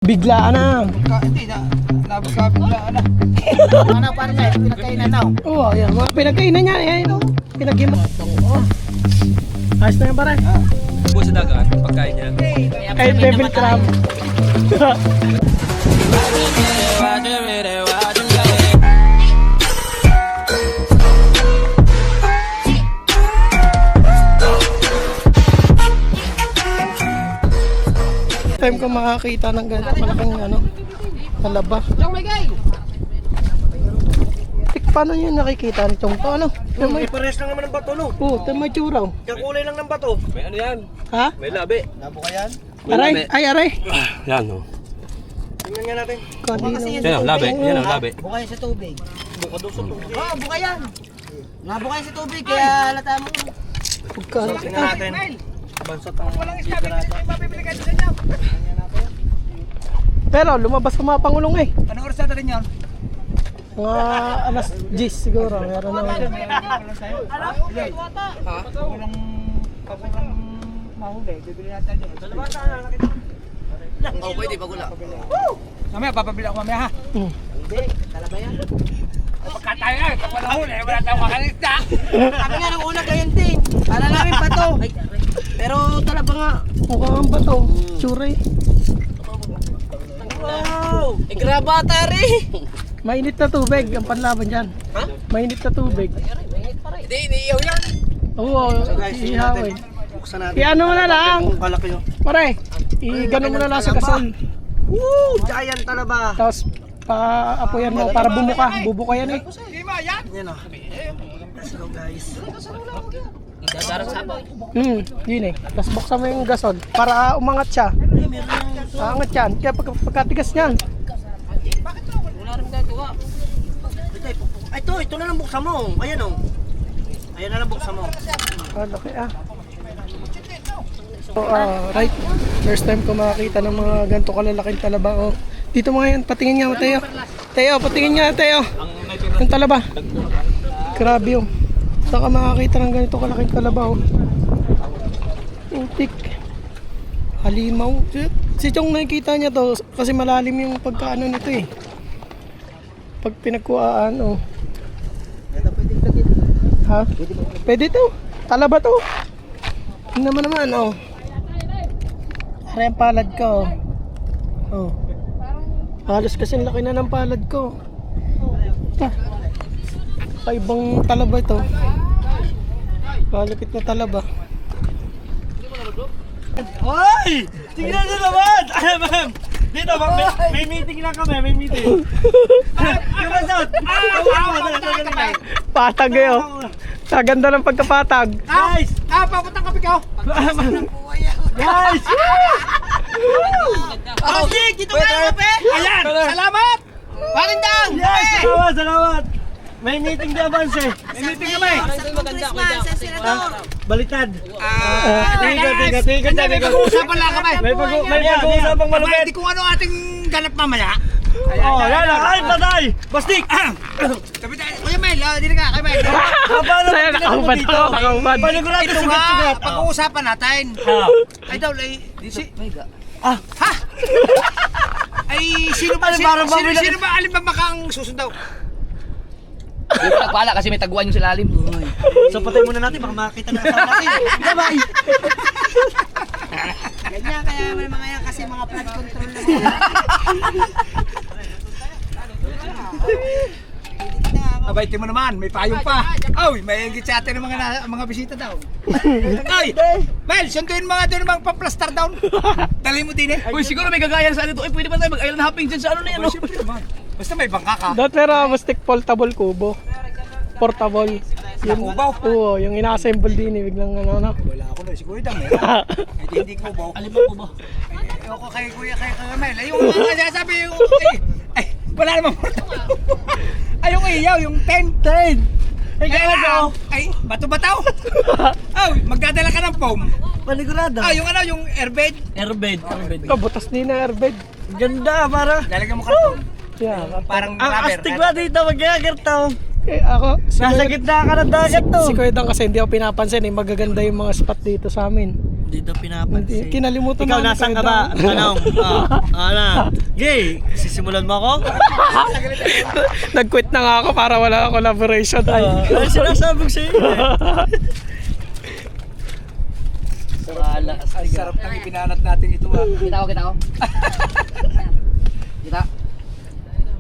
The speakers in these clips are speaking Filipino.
Biglaan na. Hindi na. Nabiglaan na. Ano pa rin pinagkainan na. Oo, yan. Mga pinagkainan niya. Ayan, pinag-ima. Ayos na yan, pare. Po sa dagat, pagkain niya. Ay, devil crab. Time ko makakita ng ganito malaking ano, talaba. Paano nyo nakikita ni Chong to? Ano? May pares lang naman ng bato, no? Oo, ito may tsura. Kakulay lang ng bato. May ano yan? Ha? May labi. Labo ka yan? Aray, ay aray. Yan o. Tingnan nga natin. Kanino? Yan o, labi. Yan o, labi. Bukay sa tubig. Buka daw sa tubig. Oo, bukay yan. Nabukay sa tubig, kaya halata mo. Pagkano? Tingnan natin. Bansot ang dito natin. Pero lumabas ko mga pangulong eh. Anong oras natin yun? Mga alas 10 siguro. Meron na. Walang mahuli. Bibili natin yun. Oo, pwede, pagula. Mamaya, papabili ako mamaya ha. Hmm. Hindi, talaba yan. Pagka tayo nga, pag wala huli, wala tayong makaligta. Sabi nga nung una ganyan din. Kala namin pa to. Pero talaba nga. Mukhang ba to? Tsura eh. Wow! Grabata rin! Mainit na tubig ang panlaban dyan. Ha? Mainit na tubig. Hindi, iniiyaw yan. Oo, ihawin. Buksan natin. I-ano mo na lang. Kung kalaki yun. Pare, i-gano mo na lang sa gasol. Woo! Giant talaba. Tapos pa-apoyan mo para bumuka. Bubuka yan eh. Yan o. Let's go guys. Idadarang sabaw. Yun eh. Tapos buksan mo yung gasol para umangat siya. Angat yan. Kaya pagkatigas niyan. Wala rin gagawa. Ay, ito na lang buksan mo. Ayan o. Ayan na lang buksan mo. Laki ah. So, right. First time ko makakita ng mga ganito kalalaking talaba. Oh. Dito mga yan. Patingin nga, Teo. Teo, patingin nga, Teo. Yung talaba. Grabe yung. Saka makakita ng ganito kalaking talaba. Oh. Utik. Halimaw. Si Chong nakikita niya to kasi malalim yung pagkaano nito eh. Pag pinagkuhaan, oh. Ha? Pwede to. Talaba to. Tingnan mo naman, oh. Aray ang palad ko, oh. Oh. Halos kasing laki na ng palad ko. Ah. Kaibang talaba ito. Malapit na talaba. Hoy! Tingnan nyo naman! Ma'am! Dito, may meeting lang kami, may meeting. Yung masot! Patag eh, oh. Kaganda ng pagkapatag. Guys! Papunta kami ko! Guys! Asik! Dito nga pe! Ayan! Salamat! Parindang! Yes! Salamat! May meeting di Avance eh. May meeting kami. Christmas sa senador. Balitad. Hindi, May pag-uusapan lang kami. May pag-uusapang malupit. Hindi kung ano ating ganap mamaya. Oh, yan lang. Ay, patay! Bastik! Kuya Mel, dito ka, Kuya Mel. Sa'yo nakaubad ako, nakaubad. Panigurado, Ito nga, sugat-sugat. pag-uusapan natin. Ay daw, Ha? Ay, sino ba alin ba makang susundaw? Hindi ko nagpala kasi may taguan yung sa lalim. So patay muna natin, baka makakita na sa natin. Bye-bye! Ganyan, kaya may mga yan kasi mga flood control na mga. Abay, mo naman, may payong pa. Ay, may higit sa atin ng mga bisita daw. Ay, Mel, sunduin mga doon mga pa-plaster down. Tali mo din eh. Uy, siguro may gagaya sa dito. Uy, pwede ba tayo mag-island hopping dyan sa ano na yan? Oh, siyempre naman. Basta may bangka ka. Dot pero mastic portable kubo. Portable. Yung kubaw? Oo, yung ina-assemble din eh, biglang ano. Wala ako na, siguro dang eh. Hindi ko ba? Alin ba po ba? Ayoko kay Kuya Mel. Ayun, sabi yung... Ay, wala namang portable. Ay, yung iyaw, yung 10. Ay, kaya lang ay, bato-bataw. Oh, magdadala ka ng foam. Panigurado. Ah, yung ano, yung airbed. Airbed. Oh, butas din na airbed. Ganda, para. Lalagyan mo karton. Yeah, Parang Ang rubber. astig ba dito magkakartaw? eh, ako, Nasa gitna ka ng dagat to. si Kuya Dang kasi hindi ako pinapansin eh, magaganda yung mga spot dito sa amin. Hindi daw Hindi, pinapansin. kinalimutan Ikaw, namin nasan kayo ka ba? daw. Tanong. Gay, sisimulan mo ako? Nag-quit na nga ako para wala collaboration. Ano sinasabi ko sa'yo? Wala. Ang sarap ng ipinanat natin ito ah. Kita ko. Kita.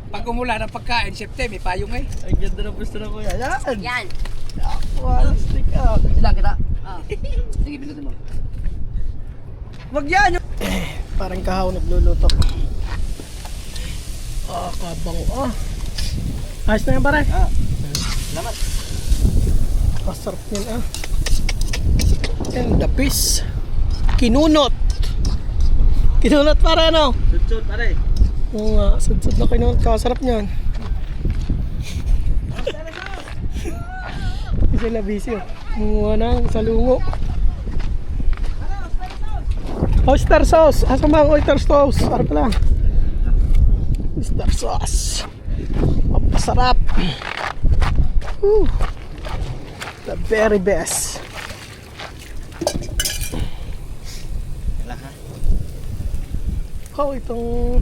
Pag umula ng pagkain, syempre may payong eh. Ang ganda ng gusto na kuya. Yan! Yan. Wala, stick up. Sila, kita. Sige, pinutin mo. Wag yan! Parang kahaw nagluluto. Kabang ayos na yan pare. Salamat. Masarap yan And the fish. Kinunot. Kinunot pare ano? Sud-sud pare. Oo nga, sudsud na kinunot. Kasarap niyan. Sila busy oh. Munguha na sa lungo. Oyster sauce. Asa ba ang oyster sauce? Para pala. Oyster sauce. Papasarap. The very best. Oh, itong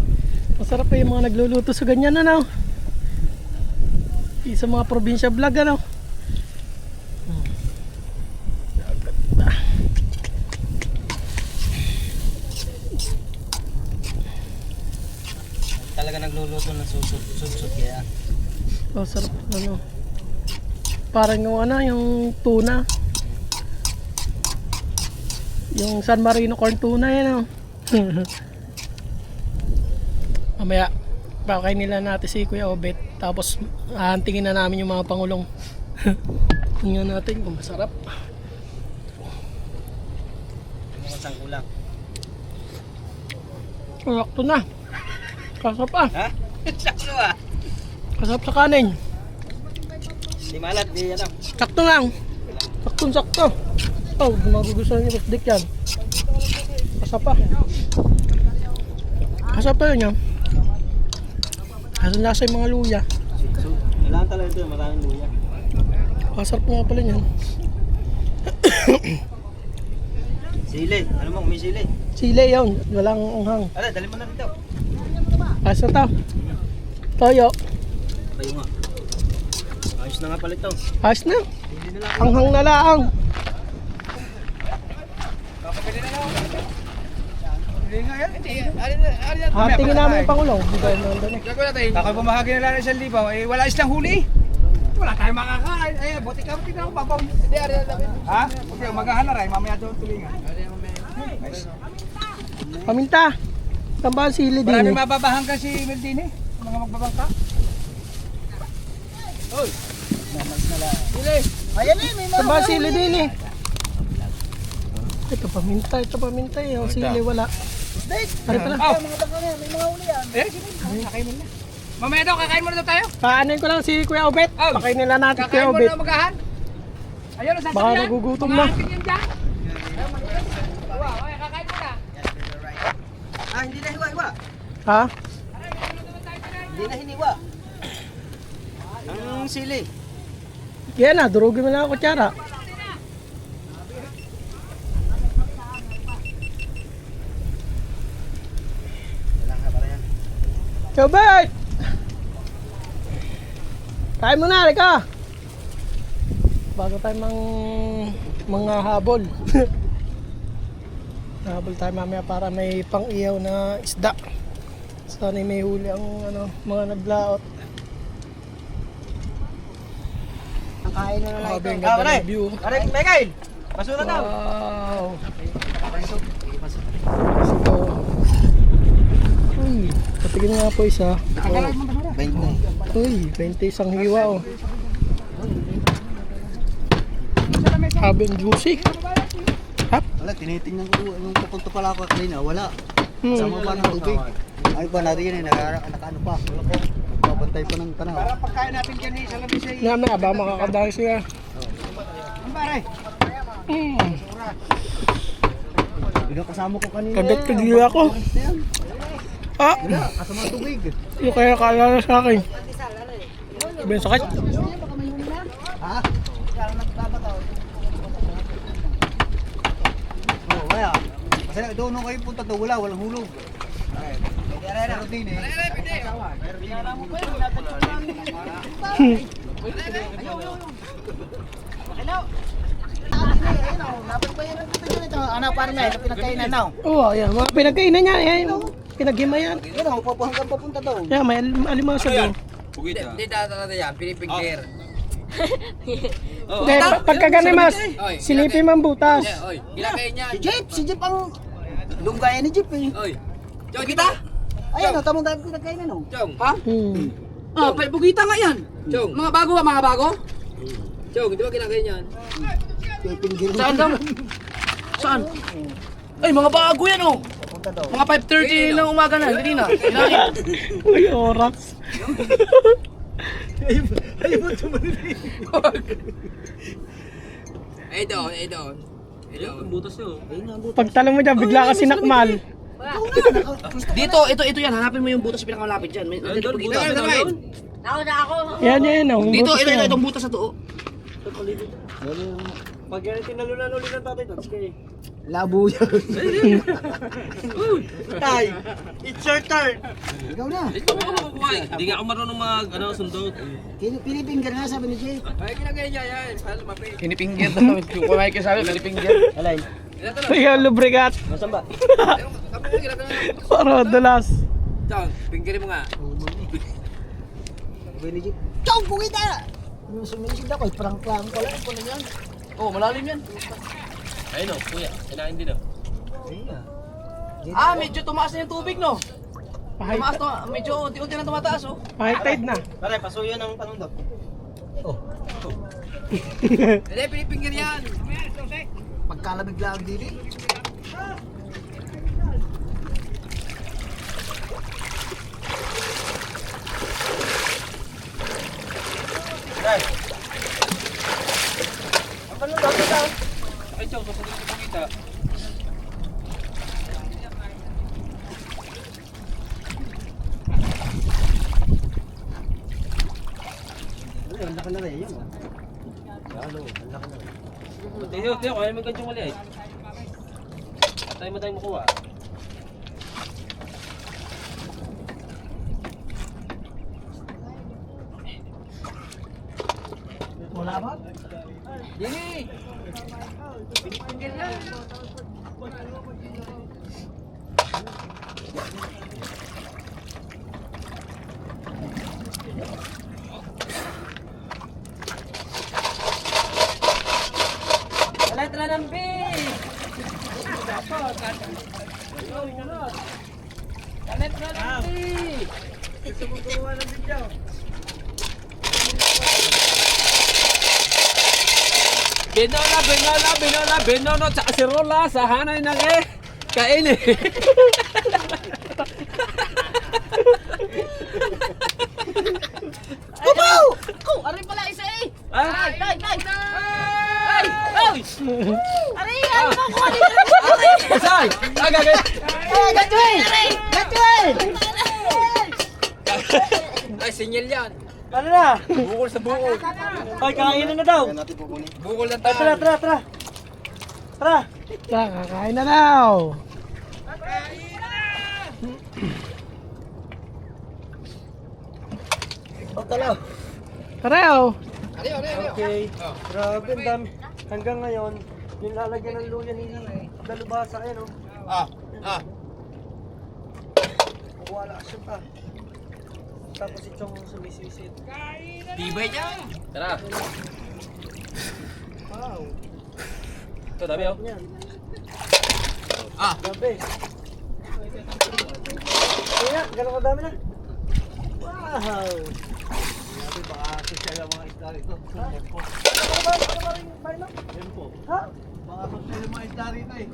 masarap pa yung mga nagluluto sa ganyan ano. Sa mga probinsya vlog ano. Talaga nagluluto ng sud-sud kaya. Oh, sarap ano. Parang yung ano, yung tuna. Yung San Marino corn tuna yan oh. Mamaya pakain nila natin si Kuya Obet. Tapos hahantingin na namin yung mga pangulong. Tingnan natin kung masarap. Masang kulang. Sakto na. Kasap pa. Ha? Sakto ah. Kasap sa kanin. Di malat, di ano. Sakto lang. Saktong sakto. Oh, magugustuhan niyo Boss Dick yan. Kasap pa. Kasap pa yun yan. Kasap lasa yung mga luya. Kailangan talaga ito, maraming luya. Kasarap nga pala yan. Sili, ano mo, may sili. Sili yun. Walang unghang. Ala, dali mo na dito. Asa to? Toyo. Tayo nga. Ayos na nga pala ito. Ayos na. Sili na lang. Anghang na laang. Hindi nga yan. Hatingin namin yung pangulong. Hindi ba nandun eh. Gagawin natin. Ako bumahagi na lang ng 1,000. Eh, wala islang huli. Wala tayong makakain. Eh, buti ka, buti na ako babaw. Hindi, ari na namin. Ha? Okay, umagahan na rin. Mamaya doon tulingan. Paminta. Saan ba ang sili din? Marami mababahan ka si Meldini. Mga magbabangka. Oy. Sili. Ayan eh, may Saan ba ang sili din eh? Ito paminta. Ito paminta eh. Yung sili wala. Ano pala? Oh. Eh, sige. Kakain mo na. Mamaya daw, kakain mo na daw tayo. Kaanin ko lang si Kuya Obet. Oh. Pakain nila natin Kakain Kuya mo Obet. na magahan. Ayun, ang sasakyan. Baka nagugutom na. Kumain yan dyan. Wow, okay, kakain mo na. Ah, hindi na hiwa-hiwa. Ha? Hindi na hiniwa. Ang sili. Yan na. Durugin mo lang ako kutsara. Kuya Obet! Kain mo na, halika! Bago tayo mga habol. Habol tayo mamaya para may pang-iyaw na isda. Sana may huli ang mga naglaot. Ang kain na lang Grabe, ang ito. ganda ng view. Pare, Mikael! Basura daw. Wow! So, uy, patigin nga po isa. Oh, 20. uy, 20 isang hiwa oh. Sabi ang juicy. Wala, tinitingnan ko yung pupunto pala ako kanina. Wala. Sama pa ng tubig. Ay ba natin yun eh, nakaano pa. Babantay pa ng tanaw. Para pagkain natin dyan eh, sa labis ay... Naman, aba makakadahi siya. Ang pare. Yung kasama ko kanina. Kagat kagila ako. Ah! Kasama ng tubig. Yung kaya kaalala sa akin. Sabi yung sakit. Ha? Kaya, kasi doon nung kayo punta doon, walang hulog. Pero din eh. Ano para may pinagkainan now? Oo, yan. Mga pinagkainan niya. Yan, pinaghimayan. Yan o, hanggang papunta doon. Yan, may alimasag doon. Bugita. Hindi talaga yan, pinipigir. Hindi, pagka ganun mas, silipin mo ang butas. Oy, ilagay niya. Si Jeep ang lunggaya ni Jeep eh. Oy. Chong, kita? Ayan o, tamang dahil pinagkainan o. Chong, ha? Hmm. Ah, bugita nga yan. Chong. Mga bago ba, mga bago? Chong, di ba kinakain yan? Saan daw? Saan? Ay, mga bago yan oh. Papunta doon. Mga 5:30 ng umaga na, hindi na. Kinain. Uy, oras. Ito. Ang butas yun. Pagtalo mo dyan, bigla ka sinakmal. Dito, ito yan. Hanapin mo yung butas sa pinakamalapit dyan. May nandiyan yung bugita. Yan, yan. Oh, Dito, butas yan. itong butas na to. Oh. Pag yan tinalunan ulit ng tatay, that's kay labo yan. Tay, it's your turn. Ikaw na. Ito mo makukuha. Hindi nga ako marunong sundot. Pinipingar nga sabi ni Jay. Ay, kinagay niya yan. Para lumapit. Pinipinggir daw. Kung may kasabi, pinipinggir. Alay. Ayan, lubrigat. Nasaan ba? Sabi mo, ginagawa na. Para dulas. Chong, pinggirin mo nga. Sabi ni Jay. Chow, bukita! Yung sumisid ako, prank lang ko lang. Ano yan? Oh, malalim yan. Ayun o, kuya. Kinain din o. Ayun na. Ah, medyo tumaas na yung tubig, no? High, Tumaas to, medyo unti-unti na tumataas, oh. high tide na. Pare, pasuyo ng panundok. Oh. Hindi, pinipinggir yan. Pagkalabig lang dili. Ay, Chong, sasagot ko bugita. Ang laki na rin yun. Lalo, ang laki na rin. Tiyo, kaya mo ganyan mali ay. Tayo mo tayong makuha. Wala ba? Dini! Pinipinggir yan. Alat na ng big! Alat na ng big! Binono, sa kasirola, sa hanay ng kain eh. Oh, aray pala isa eh! Ah, Ay! Ay! Aray, ano mo ko? Saan? Gagawin. Ay, sinyal yan. Ano na? Bukol sa bukol. Ay, kain na daw. Bukol ng Tara, tahan. tara, tara. Tara. Tara, kakain na daw. O, tala. Tara, oh. Okay. Grabe, ang dami. Hanggang ngayon, yung lalagyan ng luya ni Dalubhasa, ayan o. Wala siya pa. Tapos itong sumisisid. Tibay niya. Tara. Wow. Ito, dami oh. Yan. Ah. Grabe. Kaya, gano'n kadami na. Wow. Grabe, baka social ang mga isda rito. Tempo. Ano ba rin yung bailo? Tempo. Ha? Baka social ang mga isda rito eh.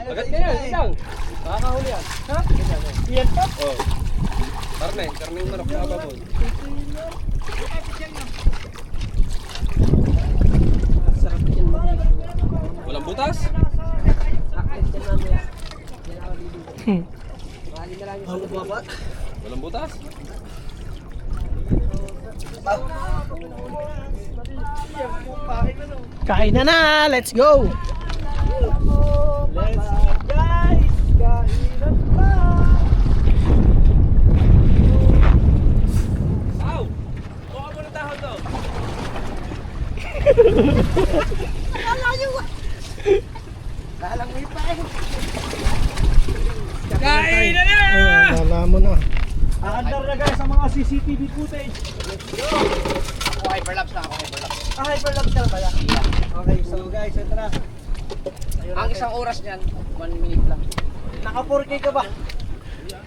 Agad na yan, isang. Makakahuli yan. Ha? Yan pa? Oh. Karne manok na babon. Walang butas? Ano ba ba? Walang butas? Kain na na! Let's go! Let's go guys! Kainan pa! Ow! Kuha mo ng dahon to. Kain na na! Ayun, wala mo na. Aandar na guys ang mga CCTV footage. Ako hyperlapse na ako, hyperlapse. Hyperlapse na pala. Okay, so guys, ito na. Ang isang oras niyan, 1 minute lang. Naka 4K ka ba?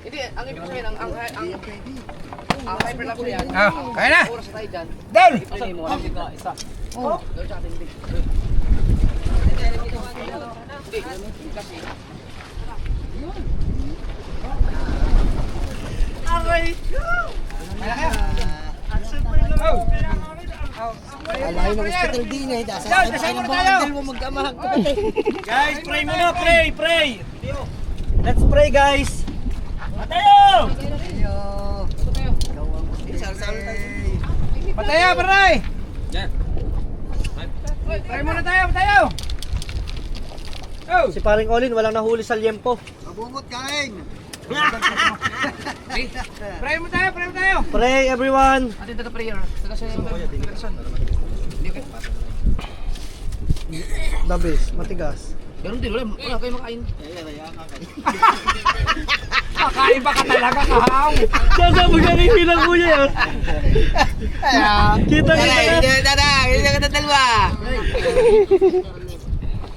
Hindi, ang ibig sabihin, ang hyperlapse na yan. Kaya na! Oras na tayo dyan. Down! Ipilay mo, ang ka, isa. Oh. Doon sa atin, hindi. Hindi, kasi. Alayo ng hospital din eh. Dasa Down! Dasay muna tayo! mo magdamahag kapatid. Guys, pray muna, pray, pray. Let's pray guys. Matayo! Patayo, paray! Yan. Try muna tayo, patayo! Oh! Si paring Olin walang nahuli sa liempo. Pray mo tayo, pray mo tayo! Pray everyone. Atin taga prayer. Taga sa Hindi okay. Dabis, matigas. Ganun din, wala kayo makain. Kakaiba ka talaga, kahaw! Sasa mo galing bilang kuya yan. Kita kita.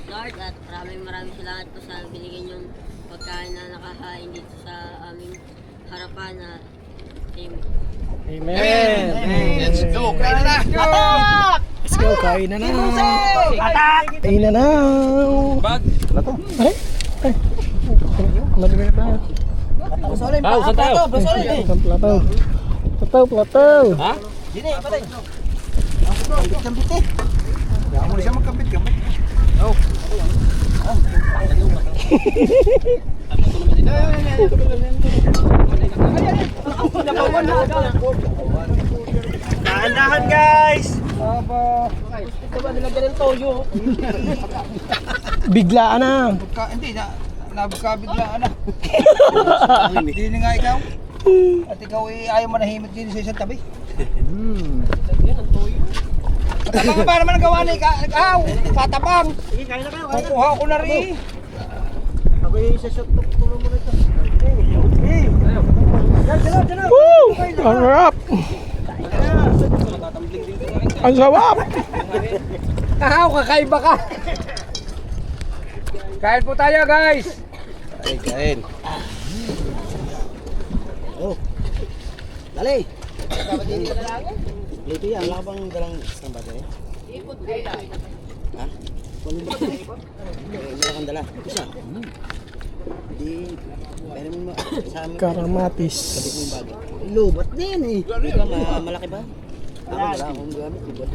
Lord, at maraming salamat po sa binigay niyong pagkain na nakahain dito sa aming harapan na team. Amen! Let's go, kain na na! Let's go! Kain na na! Kain na na! Bag. Ay! Ay! Madumi na tayo. Pao, saan tayo? Ang plataw. Plataw! Ha? Mo siya magkambit-kambit. Dahan-dahan guys. Biglaan na! Hindi na, nabiglaan na. Hindi na nga ikaw. At ikaw ayaw manahimik din sa isang tabi. Matabang para man gawa ni ikaw. Patabang. Sige, kain na kayo. Kukuha ko na rin. Ako yung isa-shot to muna ito. Woo! Ang sarap! Ang sarap! Kahaw, kakaiba ka. Kain po tayo guys. Kain. Oh. Dali. Ito yan. Wala ka bang dalang isang bagay? Ha? Wala kang dala. Isa. Di. Pwede mo sa amin. Karamatis. Kabit mo yung bagay. Lubat din eh. Di ba malaki ba? Ako wala akong gamit. Lubat.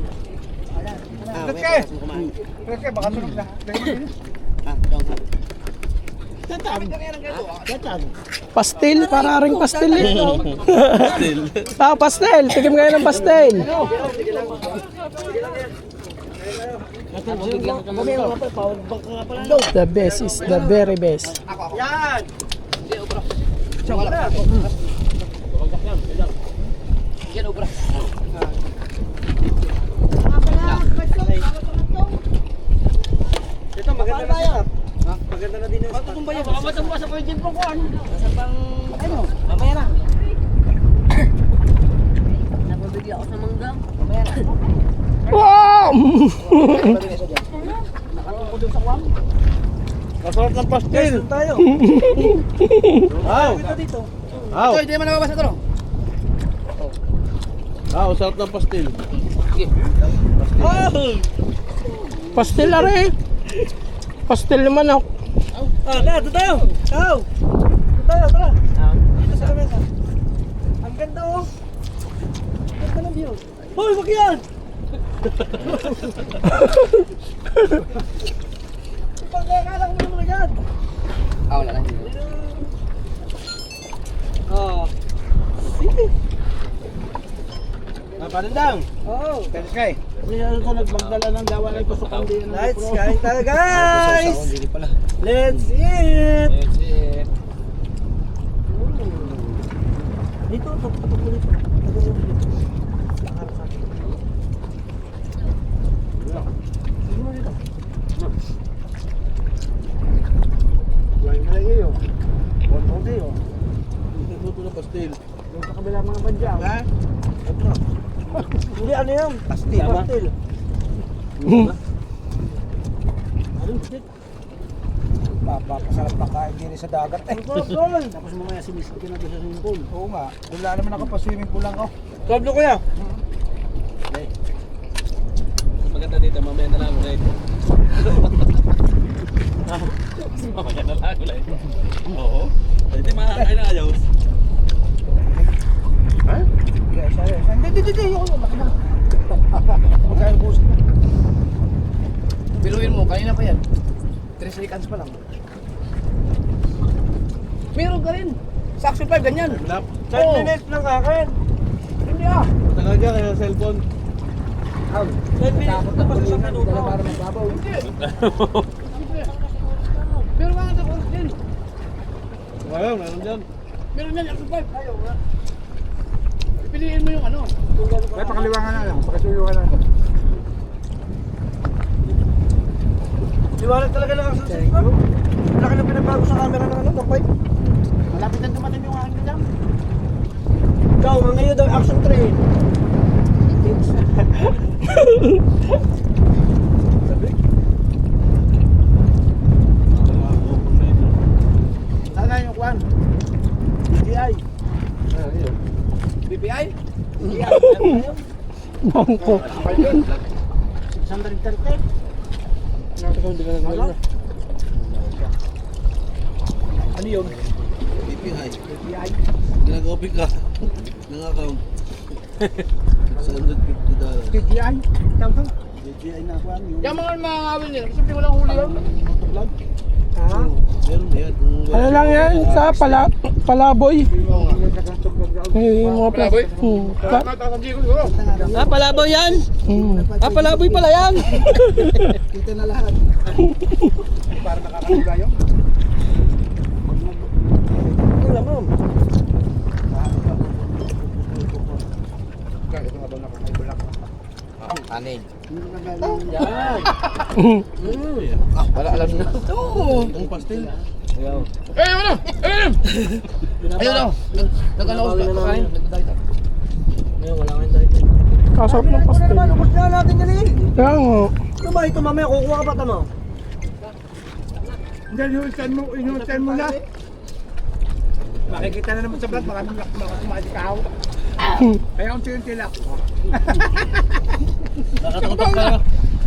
Okay. Wala kumain. Okay, baka tulog na. Ikaw ha. Tatag. Tatag. Pastel, para ring pastel eh. Pastel. Pastel. Tigim ngayon ng pastel. Power bank ka nga pala. The best is the very best. Yan! Yan, obra. Ito maganda na setup. Maganda na din yung setup. Matumba yan. Matumba sa pwede po kuhan. Nasa pang ano? Mamaya na. Napabigla ako sa mangga. Mamaya na. Wow! Nakatungkod doon sa kwan. Masarap ng pastel. Doon tayo. Wow. Dito dito. Ito, hindi naman nababasa ito, no? Wow, sarap ng pastel. Sige. Pastel are. Pastel naman ako. Doon tayo. Doon tayo, tara. Dito sa lamesa. Ang ganda oh. Ang ganda ng view. Hoy, wag yan! Pagkakala ko naman agad. Wala lang. Oh. Sige. Parandang. Oo. Pero kay. Hindi na ito nagmagdala ng dawa ng tusukan din. Let's kain tayo guys. Hindi pala. Let's eat. That's it. Dito, tutok mo dito. Buhay mo lang iyo. Bonbon kayo. Luto ng pastil. Yung sa kabila mga badya. Ha? Ito. Hindi ano yan? Pastil. Pastil. Anong pastil? Papasarap na kain din sa dagat. Tapos mamaya simisip ka na doon sa swimming pool. Oo nga. Wala naman ako pa swimming pool lang ako. Kablo ko yan. Maganda dito, mamaya na lang ulit. Mamaya na lang ulit. Oo. Hindi makakain na ayaw. Ha? Hindi. Yung laki na. Magkain po. Biluin mo, kanina pa yan. 3 seconds pa lang. Meron ka rin. Sa Action 5, ganyan. 10 minutes lang kakin. Hindi ah. Tagal ka kaya cellphone. 10 minutes na pa sa minuto. Para magbabaw. Hindi. Meron ka nga sa course din. Ngayon, meron dyan. Meron yan, Action 5. Ayaw nga. Piliin mo yung ano. May pakaliwangan na lang. Pakasuyo ka lang. Liwanag talaga lang ang susunod ko. Laki ng pinagbago sa camera ng ano, kapay. Malapit na dumating yung aking dam. Ikaw, mga ngayon daw, action 3. Sabi? Sana yung kwan. DTI. BPI? Bongko. 630. Hindi ka na Ano yun? BPI. BPI. Ginag-open ka ng account. $150. TTI. Tawag. DTI na kwan yun. Yung mga mangawin nila, kasi walang huli yun. Motovlog. Ha? Meron na yan. Ano lang yan? Sa palaboy. Yung mga Palaboy? palaboy yan? Palaboy pala yan. Kita na lahat. Para nakakaluga yun. Wala mo. Ito nga ba nakakaibulak? Kanin. Wala alam na. Ang pastil. Eh, ano? Ayun na. Nag-ano ko sa kain. Ngayon, wala kang dahil. Kasarap ng pastel. Ubus na natin yan eh. Kaya nga. Ito ba? Ito mamaya, kukuha ka ba tama? Hindi, inuusan mo na. Makikita na naman sa vlog, maraming kumadikaw. Kaya unti-unti lang. Nakatutok ka.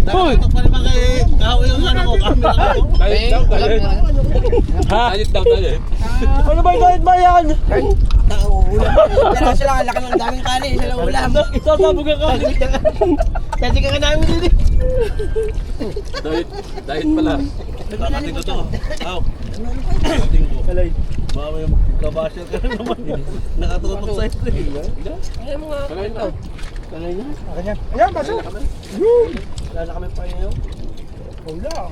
Hoy! Nakatutok pa naman kay kahoy yung ano ko, camera ko. Diet daw, diet. Diet daw, diet. Ano ba yung diet ba yan? Ulam. Pero sila, ang laki ng daming kanin. Sila ulam. Isasabog ka. Kasi ka namin din. Diet pala. Nakating ko to. Aw. Nakating ko. Alay. Baka may kabasya ka na naman. Nakatutok sa ito eh. Ayaw mo nga. Kalain daw. Kanay niya. Ayan, baso. Wala na kami pa ngayon. Ulam.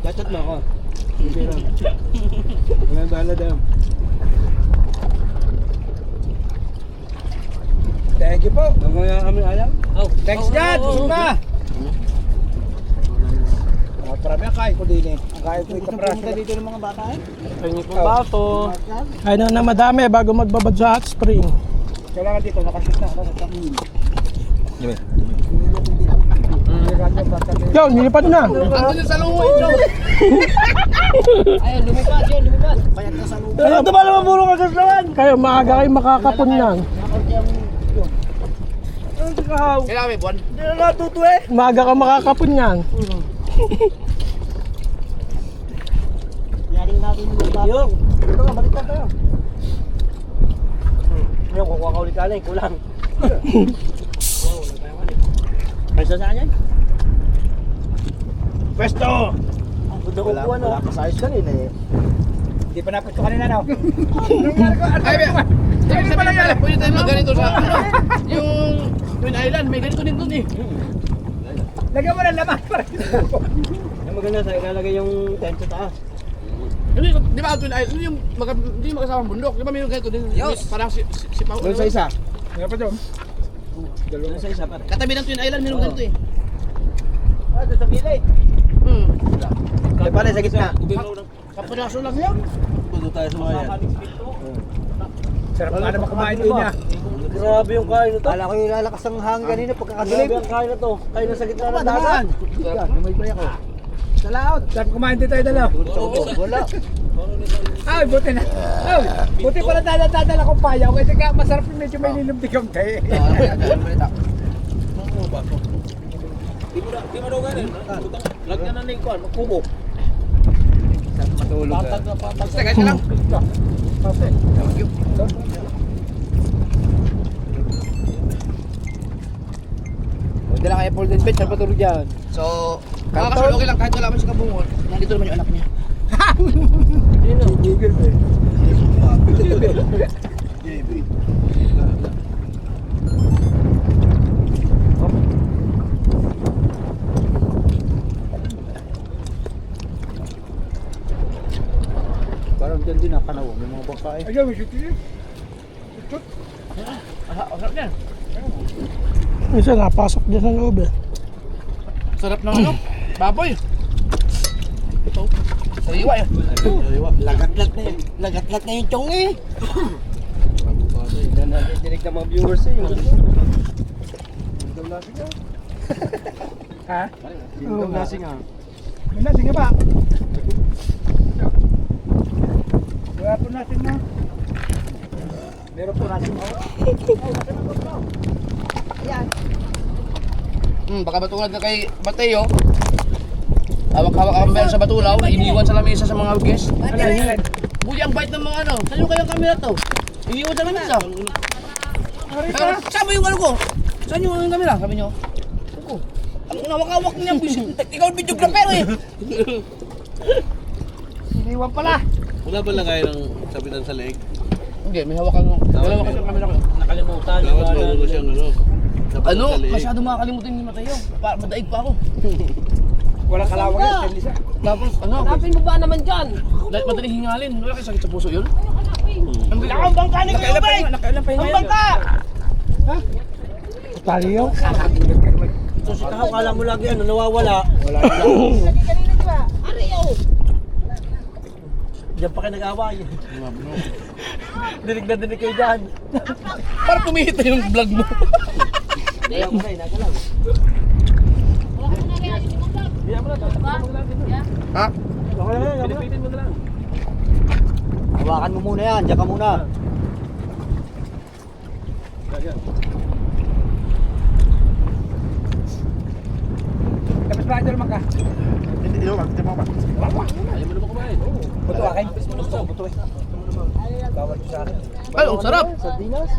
Chat mo ako. Hindi lang. Wala bala daw. Thank you po. Ang mga kami alam. Thanks God. Busog na. Marami ang kain ko din eh. Ang kain ko ito prasa. Dito ng mga bata eh. Pahingin pong baso. Kainan na madami bago magbabad sa hot spring. Kailangan dito, nakashoot na. Yo, nilipad na. Andun yung salungoy, Joe. Ayun, lumipad yun, lumipad. Ano ito ba naman puro kagaslawan? Kayo maaga kayo makakapon yan. Ano si kahaw? Kailangan may buwan. Hindi na natuto eh. Maaga ka makakapon yan. Yari natin yung lupa. Yung. Ito nga, baliktad tayo. Ngayon, kukuha ka ulit ka na eh. Kulang. Ay, saan yan? Pwesto! Wala pa sa ayos kanina eh. Hindi pa napunto kanina, no? Ay, sabi lang yan. Pwede tayo ganito sa yung Twin Island. May ganito din dun eh. Lagyan mo ng laman para Ang maganda sa ilalagay yung tent sa taas. Hindi, di ba Twin Island? Yung hindi magkasamang bundok. Di ba may ganito din? Parang si Pao. Doon sa isa. Nga pa dyan. Doon sa isa pare. Katabi ng Twin Island, mayroong ganito eh. Ah, doon sa gilid. Eh pare sa gitna. Kapiraso lang yan. Puto tayo sa mga yan. Sarap pa naman kumain din niya. Grabe yung kain na to. Kala ko yung lalakas ang hangin kanina pagkakadilim. Grabe ang kain na to. Kain na sa gitna ng dagat. May play ako. Sa laot. Sarap kumain din tayo dalaw. Wala. Ay, buti na. Ay, buti pala dadala kong payaw. Kasi ka masarap yung medyo may nilumdi kang tayo. Di mo daw ganin. Lagyan na ng kuwan, magkubo. Matulog ka. Basta kahit lang. Huwag lang kayo full din bed. Saan patulog dyan? So, kakasal okay lang kahit wala man si Kabungon. Nandito naman yung anak niya. Parang dyan din nakanaw. May mga bangkain. Ayun, may shoot yun. Sarap yan. Isa napasok dyan sa loob eh. Sarap ng ano? Baboy. Ito. Sariwa eh. Lagat-lat na yun. Lagat-lat na yung chong eh. Yan natin dinig ng mga viewers eh. Yung daw lasing ah. Ha? Yung daw lasing ah. May lasing nga ba? Wala po natin na. Meron po natin mo. Baka batulad na kay Mateo. Hawak-hawak ang bell sa batulaw, iniwan sa lamesa sa mga guest. Buti ang bait ng mga ano. Saan yung kayang camera to? Iniwan sa lamesa. Pero saan mo yung ano ko? Saan yung camera? Sabi nyo. Ako. Ang hawak-hawak niya. Ikaw videographer eh. Iniwan pala. Wala ba lang kayo ng sabitan sa leeg? Hindi, may hawakan mo. Dalawa kasi ang camera ko. Nakalimutan. Dapat marunong siyang ano. sabitan Ano? sa leeg. Masyado makakalimutan ni Mateo. Madaig pa ako. Walang kalawang yan. Stainless ah. Tapos ano? Hanapin mo ba naman dyan? Dahil madaling hingalin. Wala kayo sakit sa puso yun? Ang bangka ni Kuya Bay! Nakailan pa yung bangka! Taliyo. So si Kahaw, kala mo lagi ano, nawawala. Wala na. Diyan pa kayo nag-away. Dinig na dinig kayo dyan. Para pumihit na yung vlog mo. Ayaw ko na, nagalaw. Ha? Okay na, pinipitin mo na lang. Hawakan mo muna yan, diyan ka muna. Tapos ba ito naman ka? Hindi, hindi mo ba? Ayaw mo naman kumain. Buto akin. Buto eh. Bawal ko sa akin. Ay, ang sarap. Sardinas?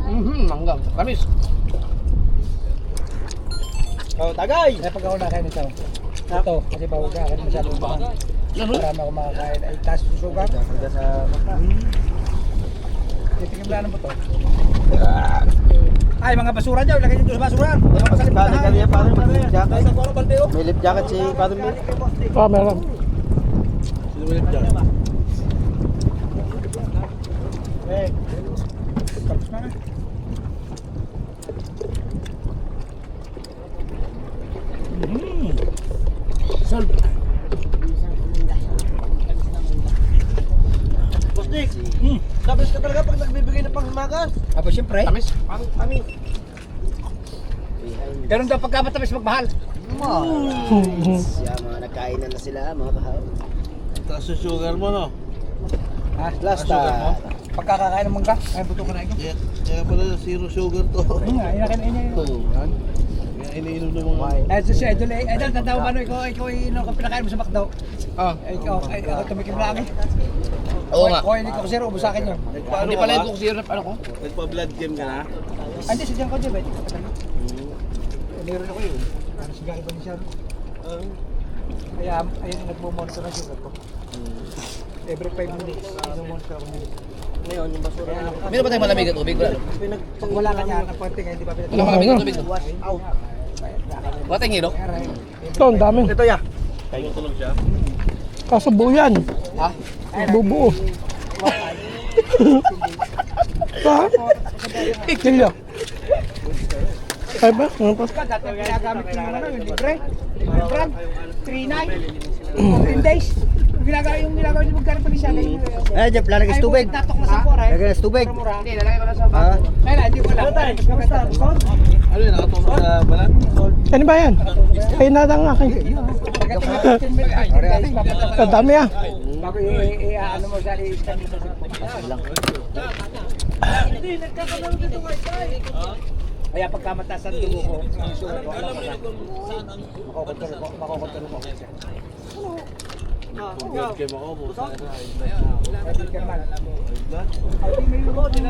Manggang. Kamis. Oh, tagay! Kaya pag ako nakain ito. Ito, kasi bawal ka akin masyadong baka. Ano? Marami ako makakain. Ay, taas susuga. Hanggang sa mata. Titikim lang po to. Ay, mga basura dyan. Lagay dito sa basura. Bali kami yan, parang may lip jacket. May lip jacket si Padre Mil. Ah, meron. Sino mo dyan? Tapos na na. Salve. Postik! Tapos ka talaga pag nagbibigay ng panghimagas. Apo, siyempre. Kamis. Kami. Ganun daw pagkabatamis magmahal. Siya, mga nagkainan na sila, mga kahaw. Taas yung sugar mo, no? Ha? Last time. Pagkakakain ng mangga. Ay, buto ko na ikaw. Kaya pala zero sugar to. Ayun nga, inakin yun. Kaya iniinom ng mga... Eh, so si Idol, Idol, tanda mo ba no, ikaw pinakain mo sa McDo? Ah. Ako tumikim lang eh. Oo nga. Ko, hindi ko kasi ubos sa akin yun. Hindi pala yung cook zero na ano ko. Nagpa-blood game ka na? Ay, hindi, sadyan ko dyan, pwede. Meron ako yun. Ano siya, iba ni siya. Kaya, ayun, nagmumonitor na sugar ko. Every 5 minutes. Ngayon, yung basura na. Meron ba tayong malamig na tubig? Wala. Pag wala ka niya ng konti, hindi pa Wala pinag- malamig na tubig. Wash out. Wala tayong hilo? Ito, ang dami. Ito ya. Tumutulong siya. Kaso buo yan. Ha? Bubuo. Ha? Kilyo. Ay ba? Ano pa? Dati ang ginagamit ko yung ano, yung libre. Libre brand. 3-9. 14 days. Yung ginagawa niyo magkano pa siya. Eh, Jeff, lalagay sa tubig. Tatok na sa pore. Lagay sa tubig. Hindi, lalagay ko na sa Ha? Kaya hindi ko alam. Ano yun, nakatulong sa balat? Ano ba yan? Ay, nada ang akin. Ang dami ah. Bago ano mo sa i-stand mo sa Kaya pagka mataas ang dugo ko, ang sugat ko, alam ko na. Makokontrol ko siya. Forget game ako, busa na. Hindi ka naman. 130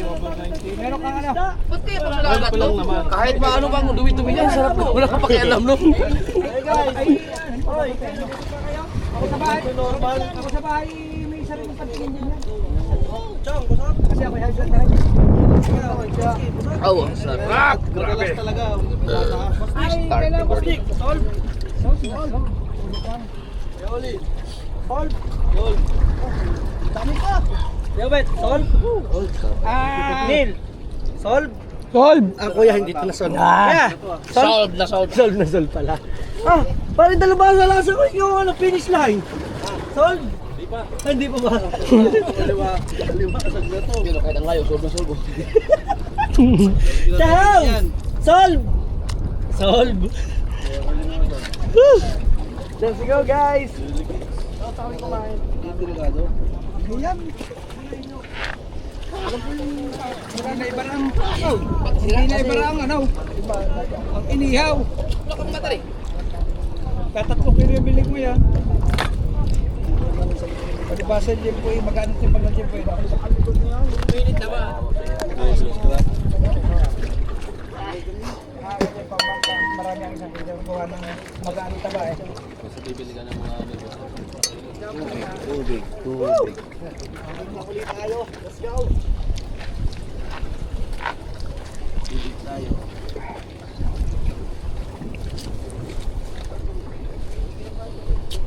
over 90. Meron kang ano? Ba't kaya pa Ano pa lang naman. Kahit pa ano bang dumi-dumi yan, sarap na. Wala kang pakialam no. Ako sa bahay, ako sa bahay, may isa rin ang pantingin din yan. Kasi ako high blood na rin. Oo, sarap. Madalas talaga. Ay, kailangan ko stick. Solve. Dami pa. Yobet, solve. Neil. Solve. Solve. Ah, kuya, hindi ito na solve. Kaya, Solve na solve. solve na solve pala. Ah, parang dalawa sa lasa ko yung ano, finish line. Solve. Hindi pa ba? Lima sa gato. Pero kahit ang layo, solve na solve. Ciao! Solve! Solve! Let's go guys! Delikado. Yan. Hindi na iba ang ano. Ang inihaw. Wala kang battery. Kaya 3 kilo yung bilig mo yan. Pagbasan din po yung magkano yung pagbasan din po yun. Minute na ba? Marami ang isang kilo. Gawa ng magkano taba eh. Basta bibili ka ng mga Tubig.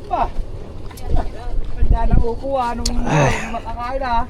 Pa! Kanya ng upo nung makakain ah.